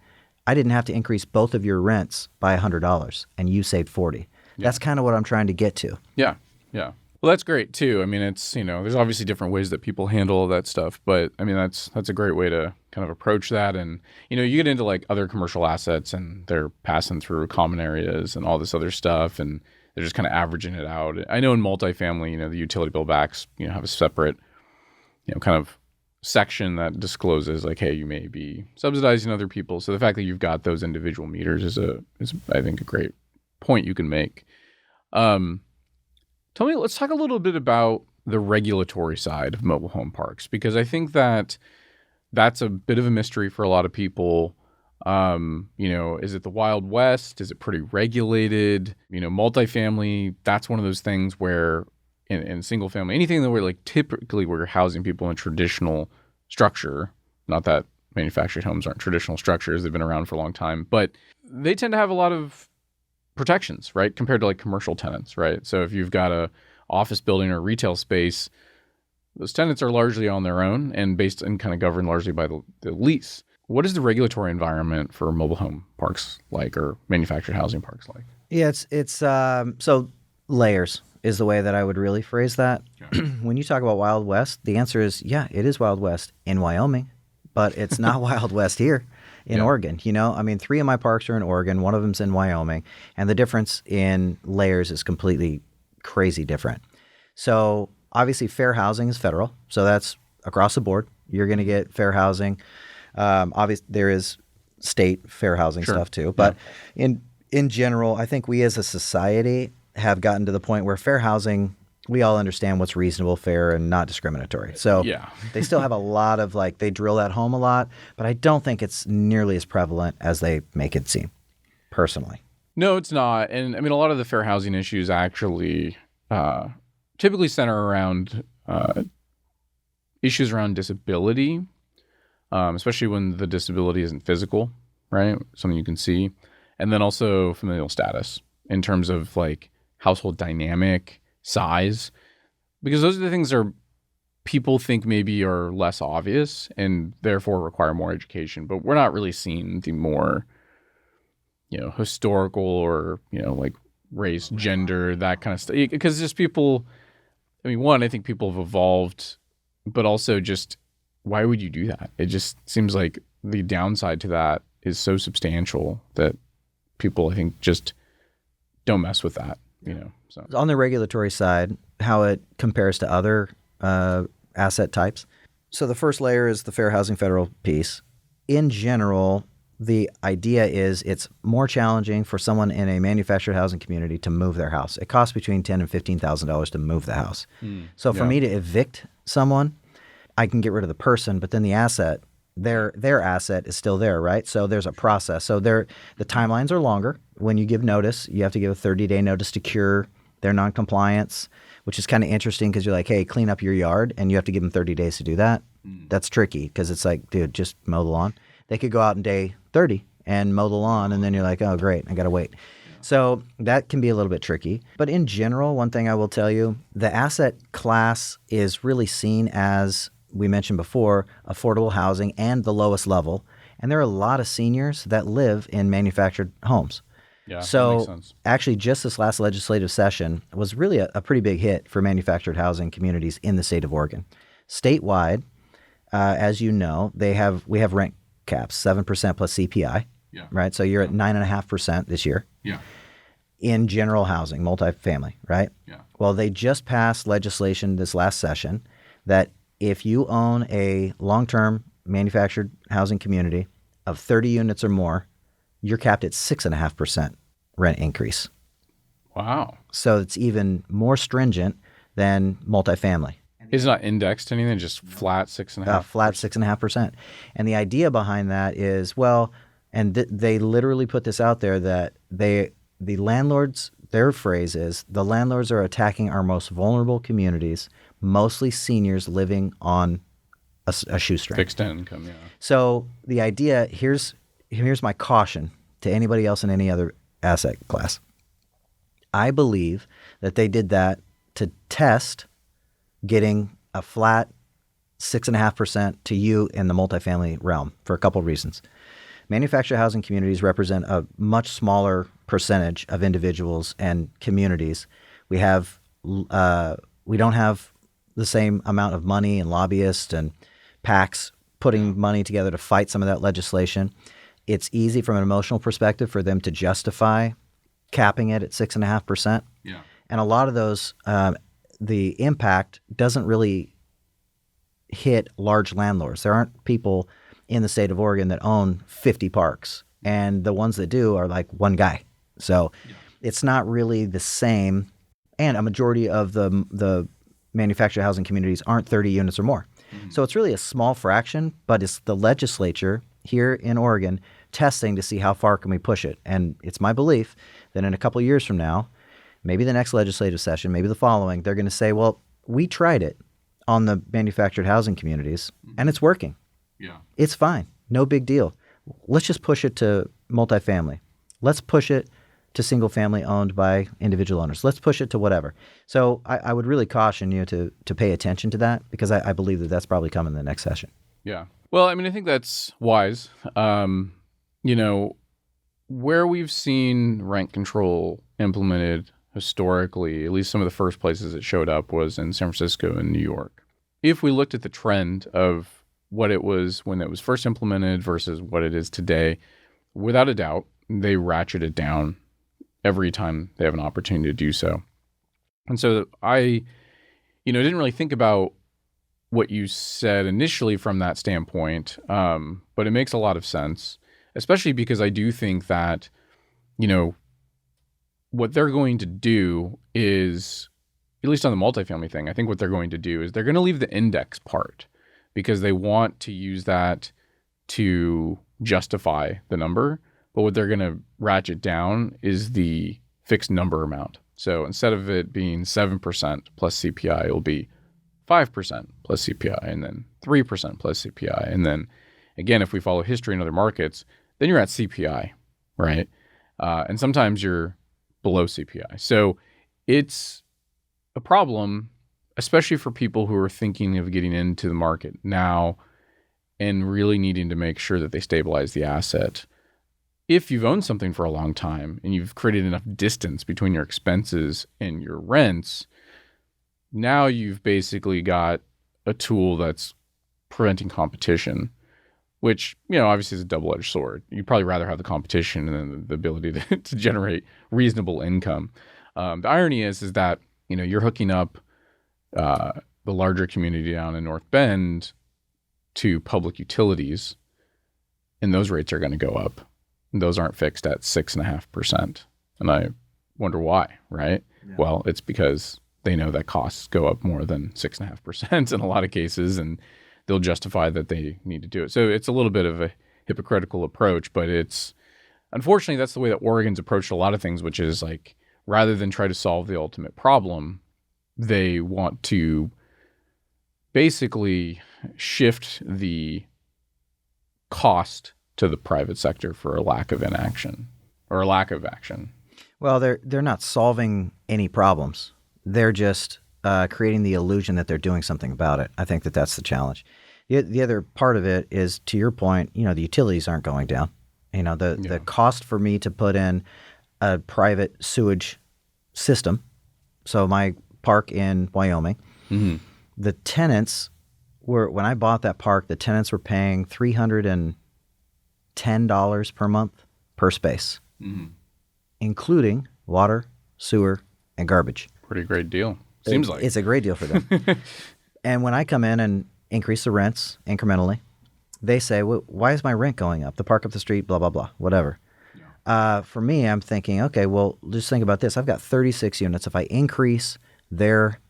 I didn't have to increase both of your rents by $100, and you saved $40. Yeah. That's kind of what I'm trying to get to. Yeah, yeah. Well, that's great too. I mean, it's, there's obviously different ways that people handle that stuff, but I mean, that's a great way to kind of approach that. And, you get into like other commercial assets and they're passing through common areas and all this other stuff, and they're just kind of averaging it out. I know in multifamily, the utility bill backs, have a separate, kind of section that discloses like, hey, you may be subsidizing other people. So the fact that you've got those individual meters is I think a great point you can make. Let's talk a little bit about the regulatory side of mobile home parks, because I think that that's a bit of a mystery for a lot of people. Is it the Wild West? Is it pretty regulated? Multifamily, that's one of those things where in single family, anything that we're like typically we're housing people in a traditional structure, not that manufactured homes aren't traditional structures, they've been around for a long time, but they tend to have a lot of protections, right? Compared to like commercial tenants, right? So if you've got a office building or retail space, those tenants are largely on their own and based and kind of governed largely by the lease. What is the regulatory environment for mobile home parks like, or manufactured housing parks like? Yeah, it's so layers is the way that I would really phrase that. Okay. When you talk about Wild West, the answer is, yeah, it is Wild West in Wyoming, but it's not Wild West here in Oregon. 3 of my parks are in Oregon, one of them's in Wyoming, and the difference in layers is completely crazy different. So obviously fair housing is federal, so that's across the board. You're going to get fair housing. Obviously, there is state fair housing stuff too, but in general, I think we as a society have gotten to the point where fair housing, we all understand what's reasonable, fair, and not discriminatory. So they still have a lot of they drill that home a lot, but I don't think it's nearly as prevalent as they make it seem, personally. No, it's not. And I mean, a lot of the fair housing issues actually typically center around issues around disability, especially when the disability isn't physical, right? Something you can see. And then also familial status in terms of household dynamic, size, because those are the things people think maybe are less obvious and therefore require more education. But we're not really seeing the more, historical or, race, gender, that kind of stuff. Because just people, I mean, one, I think people have evolved, but also just why would you do that? It just seems like the downside to that is so substantial that people, I think, just don't mess with that, So on the regulatory side, how it compares to other asset types. So the first layer is the fair housing federal piece. In general, the idea is it's more challenging for someone in a manufactured housing community to move their house. It costs between $10,000 and $15,000 to move the house. So for me to evict someone, I can get rid of the person, but then the asset, their asset is still there, right? So there's a process. So the timelines are longer. When you give notice, you have to give a 30-day notice to cure their noncompliance, which is kind of interesting because you're like, hey, clean up your yard, and you have to give them 30 days to do that. That's tricky because it's like, dude, just mow the lawn. They could go out in day 30 and mow the lawn, and then you're like, oh, great, I got to wait. So that can be a little bit tricky. But in general, one thing I will tell you, the asset class is really seen as, we mentioned before, affordable housing and the lowest level. And there are a lot of seniors that live in manufactured homes. Yeah, so that makes sense. Actually, just this last legislative session was really a pretty big hit for manufactured housing communities in the state of Oregon. Statewide, as you know, we have rent caps, 7% plus CPI, right? So you're at 9.5% this year. Yeah. In general housing, multifamily, right? Yeah. Well, they just passed legislation this last session that if you own a long-term manufactured housing community of 30 units or more, you're capped at 6.5% rent increase. Wow. So it's even more stringent than multifamily. It's not indexed to anything, just flat 6.5%. Flat 6.5%. And the idea behind that is, they literally put this out there that the landlords, their phrase is, the landlords are attacking our most vulnerable communities, mostly seniors living on a shoestring. Fixed income, yeah. So the idea, here's my caution to anybody else in any other asset class. I believe that they did that to test getting a flat 6.5% to you in the multifamily realm for a couple of reasons. Manufactured housing communities represent a much smaller percentage of individuals and communities. We don't have the same amount of money and lobbyists and PACs putting money together to fight some of that legislation. It's easy from an emotional perspective for them to justify capping it at 6.5%. Yeah. And a lot of those, the impact doesn't really hit large landlords. There aren't people in the state of Oregon that own 50 parks, and the ones that do are like one guy. So it's not really the same. And a majority of the manufactured housing communities aren't 30 units or more. Mm-hmm. So it's really a small fraction, but it's the legislature here in Oregon testing to see how far can we push it. And it's my belief that in a couple of years from now, maybe the next legislative session, maybe the following, they're going to say, well, we tried it on the manufactured housing communities, and it's working. Yeah. It's fine. No big deal. Let's just push it to multifamily. Let's push it to single family owned by individual owners. Let's push it to whatever. So I would really caution you to pay attention to that, because I believe that that's probably coming in the next session. Yeah. Well, I mean, I think that's wise. Where we've seen rent control implemented historically, at least some of the first places it showed up was in San Francisco and New York. If we looked at the trend of what it was when it was first implemented versus what it is today, without a doubt, they ratchet it down every time they have an opportunity to do so. And so I didn't really think about what you said initially from that standpoint, but it makes a lot of sense, especially because I do think that, what they're going to do is, at least on the multifamily thing, I think what they're going to do is they're going to leave the index part because they want to use that to justify the number. But what they're going to ratchet down is the fixed number amount. So instead of it being 7% plus CPI, it will be 5% plus CPI, and then 3% plus CPI. And then again, if we follow history in other markets, then you're at CPI, right? And sometimes you're below CPI. So it's a problem, especially for people who are thinking of getting into the market now and really needing to make sure that they stabilize the asset. If you've owned something for a long time and you've created enough distance between your expenses and your rents, now you've basically got a tool that's preventing competition, which, obviously is a double-edged sword. You'd probably rather have the competition than the ability to generate reasonable income. The irony is that, you're hooking up the larger community down in North Bend to public utilities, and those rates are going to go up. And those aren't fixed at 6.5%. And I wonder why, right? Yeah. Well, it's because they know that costs go up more than 6.5% in a lot of cases, and they'll justify that they need to do it. So it's a little bit of a hypocritical approach, but unfortunately, that's the way that Oregon's approached a lot of things, which is like, rather than try to solve the ultimate problem, they want to basically shift the cost to the private sector for a lack of inaction or a lack of action. Well, they're not solving any problems. They're just creating the illusion that they're doing something about it. I think that's the challenge. The other part of it is, to your point, the utilities aren't going down. The cost for me to put in a private sewage system, so my park in Wyoming, mm-hmm. the tenants when I bought that park, the tenants were paying $310 per month per space, mm-hmm. including water, sewer, and garbage. Pretty great deal. Seems like. It's a great deal for them. And when I come in and increase the rents incrementally, they say, well, why is my rent going up? The park up the street, blah, blah, blah, whatever. Yeah. For me, I'm thinking, okay, well, just think about this. I've got 36 units. If I increase their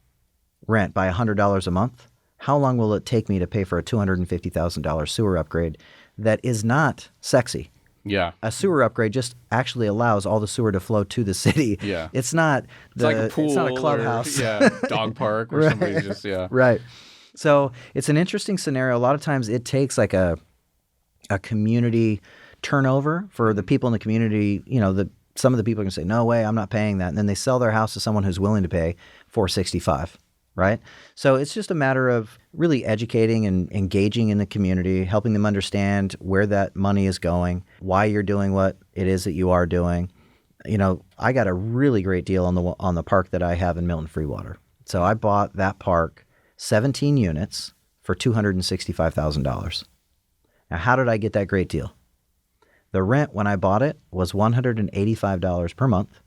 rent by $100 a month, how long will it take me to pay for a $250,000 sewer upgrade that is not sexy? Yeah. A sewer upgrade just actually allows all the sewer to flow to the city. Yeah. It's not like a pool, it's not a clubhouse. Or, dog park or right. somebody's just, Right. So it's an interesting scenario. A lot of times it takes like a community turnover for the people in the community. Some of the people are going to say, no way, I'm not paying that. And then they sell their house to someone who's willing to pay $465. Right? So it's just a matter of really educating and engaging in the community, helping them understand where that money is going, why you're doing what it is that you are doing. I got a really great deal on the park that I have in Milton Freewater. So I bought that park, 17 units for $265,000. Now, how did I get that great deal? The rent when I bought it was $185 per month,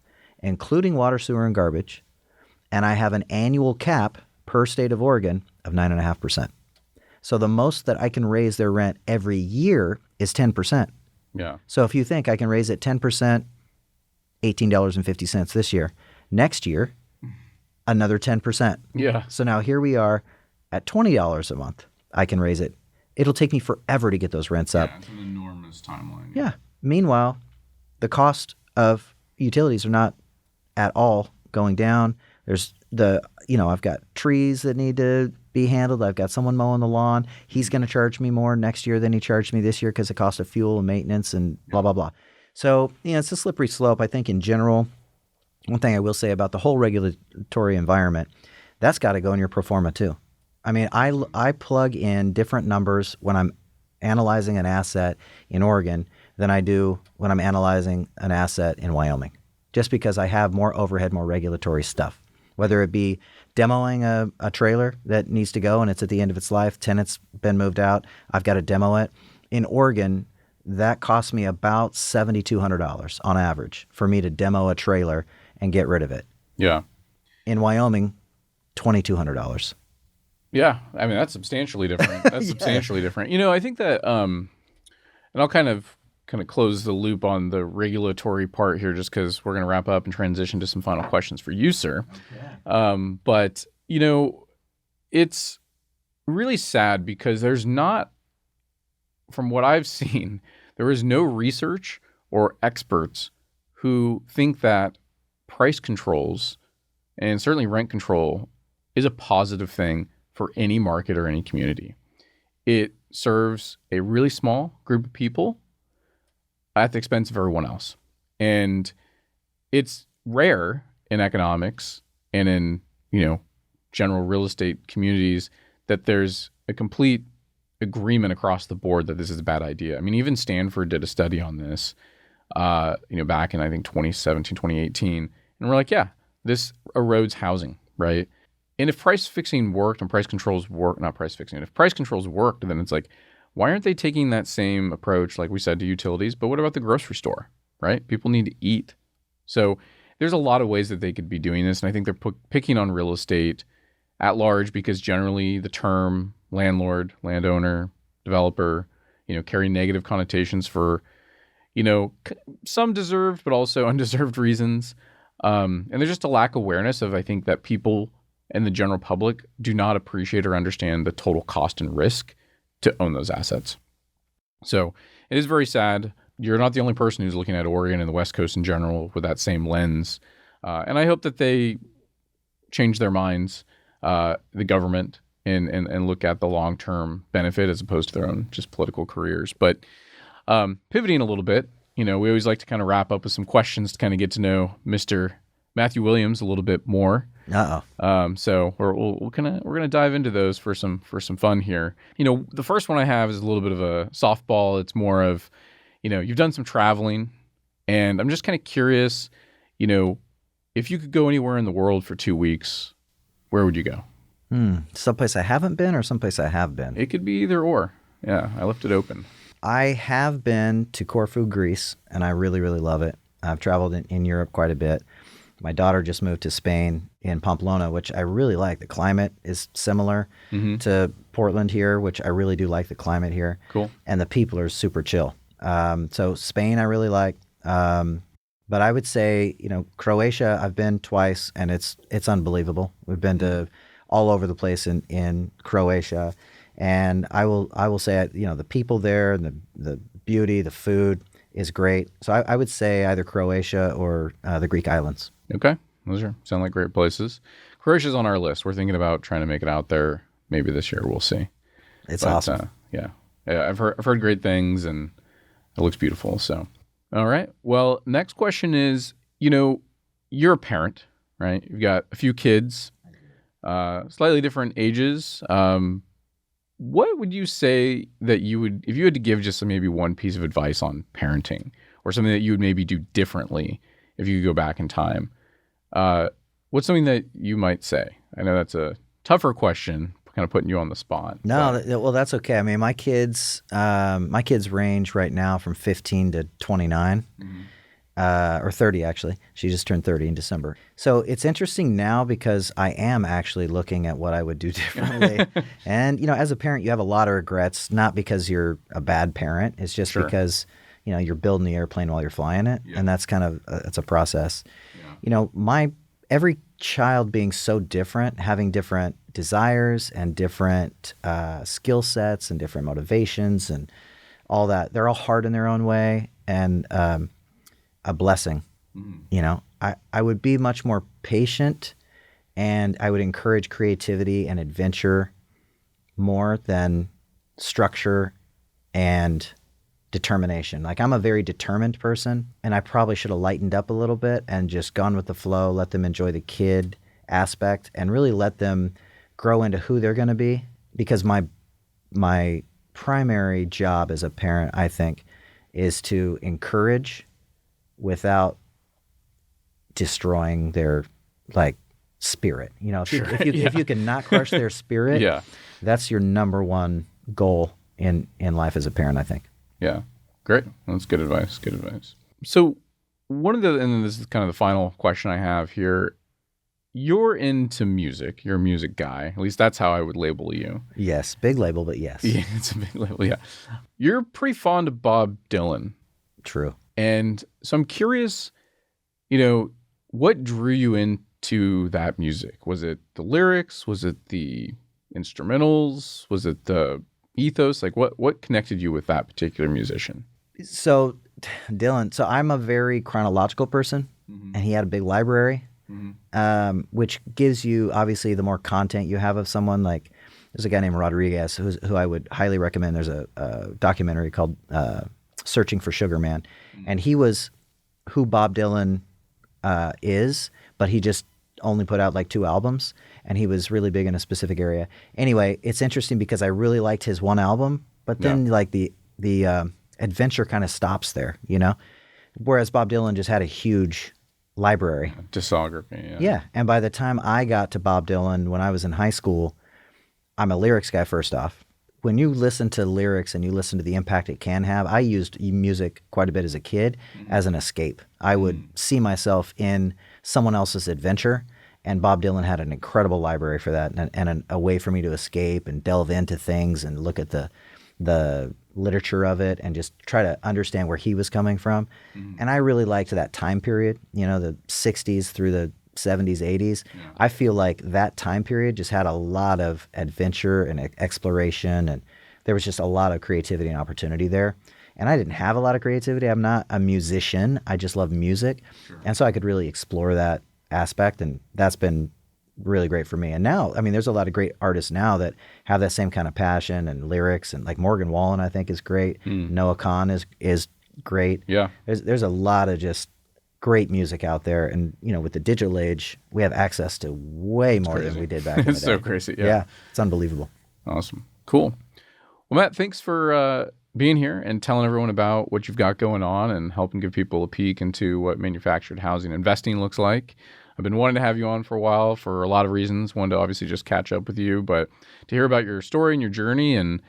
including water, sewer, and garbage. And I have an annual cap per state of Oregon of 9.5%. So the most that I can raise their rent every year is 10%. Yeah. So if you think I can raise it 10%, $18.50 this year. Next year, another 10%. Yeah. So now here we are at $20 a month. I can raise it. It'll take me forever to get those rents up. Yeah, it's an enormous timeline. Yeah. Meanwhile, the cost of utilities are not at all going down. There's I've got trees that need to be handled. I've got someone mowing the lawn. He's going to charge me more next year than he charged me this year because of the cost of fuel and maintenance and blah, blah, blah. So, it's a slippery slope. I think in general, one thing I will say about the whole regulatory environment, that's got to go in your pro forma too. I mean, I plug in different numbers when I'm analyzing an asset in Oregon than I do when I'm analyzing an asset in Wyoming, just because I have more overhead, more regulatory stuff. Whether it be demoing a trailer that needs to go and it's at the end of its life, tenant's been moved out, I've got to demo it. In Oregon, that costs me about $7,200 on average for me to demo a trailer and get rid of it. Yeah. In Wyoming, $2,200. Yeah, I mean that's substantially different. That's substantially different. I think that, and I'll kind of close the loop on the regulatory part here, just because we're going to wrap up and transition to some final questions for you, sir. But it's really sad because there's not, from what I've seen, there is no research or experts who think that price controls and certainly rent control is a positive thing for any market or any community. It serves a really small group of people at the expense of everyone else. And it's rare in economics and in, general real estate communities that there's a complete agreement across the board that this is a bad idea. I mean, even Stanford did a study on this, back in, I think, 2017, 2018. And we're like, yeah, this erodes housing, right? And if price fixing worked and price controls work, not price fixing, if price controls worked, then it's like, why aren't they taking that same approach, like we said, to utilities? But what about the grocery store, right? People need to eat. So there's a lot of ways that they could be doing this. And I think they're picking on real estate at large because generally the term landlord, landowner, developer, carry negative connotations for, some deserved but also undeserved reasons. And there's just a lack of awareness of, I think, that people and the general public do not appreciate or understand the total cost and risk to own those assets. So it is very sad. You're not the only person who's looking at Oregon and the West Coast in general with that same lens. And I hope that they change their minds, the government, and look at the long-term benefit as opposed to their own just political careers. But pivoting a little bit, we always like to kind of wrap up with some questions to kind of get to know Mr. Matthew Williams a little bit more. So we're gonna dive into those for some fun here. The first one I have is a little bit of a softball. It's more of, you've done some traveling, and I'm just kind of curious, if you could go anywhere in the world for 2 weeks, where would you go? Someplace I haven't been or someplace I have been? It could be either or. Yeah, I left it open. I have been to Corfu, Greece, and I really, really love it. I've traveled in Europe quite a bit. My daughter just moved to Spain in Pamplona, which I really like. The climate is similar to Portland here, which I really do like the climate here. Cool. And the people are super chill. So Spain I really like. But I would say, Croatia, I've been twice, and it's unbelievable. We've been to all over the place in Croatia. And I will say, the people there and the beauty, the food is great. So I would say either Croatia or the Greek islands. Okay. Those sound like great places. Croatia's on our list. We're thinking about trying to make it out there maybe this year. We'll see. It's awesome. Yeah. I've heard great things, and it looks beautiful. So, all right. Well, next question is, you're a parent, right? You've got a few kids, slightly different ages. What would you say that you would, if you had to give just maybe one piece of advice on parenting, or something that you would maybe do differently if you could go back in time? What's something that you might say? I know that's a tougher question, kind of putting you on the spot. No, well, that's okay. I mean, my kids range right now from 15 to 29, or 30 actually. She just turned 30 in December. So it's interesting now because I am actually looking at what I would do differently. And as a parent, you have a lot of regrets, not because you're a bad parent. It's just because you're building the airplane while you're flying it, and that's kind of it's a process. Every child being so different, having different desires and different skill sets and different motivations and all that, they're all hard in their own way, and a blessing. I would be much more patient, and I would encourage creativity and adventure more than structure and determination. Like, I'm a very determined person, and I probably should have lightened up a little bit and just gone with the flow, let them enjoy the kid aspect, and really let them grow into who they're going to be. Because my primary job as a parent, I think, is to encourage without destroying their spirit. If you can not crush their spirit, that's your number one goal in life as a parent, I think. Yeah. Great. That's good advice. So and this is kind of the final question I have here. you're into music. You're a music guy. At least that's how I would label you. Yes, big label, but yes. Yeah, it's a big label. Yeah. You're pretty fond of Bob Dylan. True. And so I'm curious, what drew you into that music? Was it the lyrics? Was it the instrumentals? Was it the ethos? Like what connected you with that particular musician? So Dylan, so I'm a very chronological person, and he had a big library, which gives you, obviously, the more content you have of someone. Like, there's a guy named Rodriguez who I would highly recommend. There's a documentary called Searching for Sugar Man, and he was who Bob Dylan is, but he just only put out like 2 albums, and he was really big in a specific area. Anyway, it's interesting because I really liked his one album, but then like the adventure kind of stops there, whereas Bob Dylan just had a huge library. Discography, Yeah, and by the time I got to Bob Dylan when I was in high school, I'm a lyrics guy first off. When you listen to lyrics and you listen to the impact it can have, I used music quite a bit as a kid as an escape. I would see myself in someone else's adventure, and Bob Dylan had an incredible library for that, and a way for me to escape and delve into things and look at the literature of it and just try to understand where he was coming from. And I really liked that time period, the 60s through the 70s, 80s. Yeah. I feel like that time period just had a lot of adventure and exploration, and there was just a lot of creativity and opportunity there. And I didn't have a lot of creativity. I'm not a musician. I just love music. Sure. And so I could really explore that aspect, and that's been really great for me. And now, I mean, there's a lot of great artists now that have that same kind of passion and lyrics, and like Morgan Wallen, I think, is great. Noah Kahn is great. Yeah. There's a lot of just great music out there, and with the digital age, we have access to way more than we did back in the day. It's so crazy. Yeah, it's unbelievable. Awesome. Cool. Well, Matt, thanks for being here and telling everyone about what you've got going on and helping give people a peek into what manufactured housing investing looks like. I've been wanting to have you on for a while for a lot of reasons. One, to obviously just catch up with you, but to hear about your story and your journey. And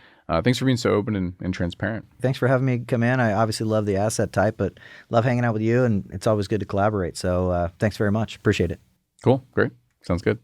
thanks for being so open and transparent. Thanks for having me come in. I obviously love the asset type, but love hanging out with you, and it's always good to collaborate. So thanks very much. Appreciate it. Cool. Great. Sounds good.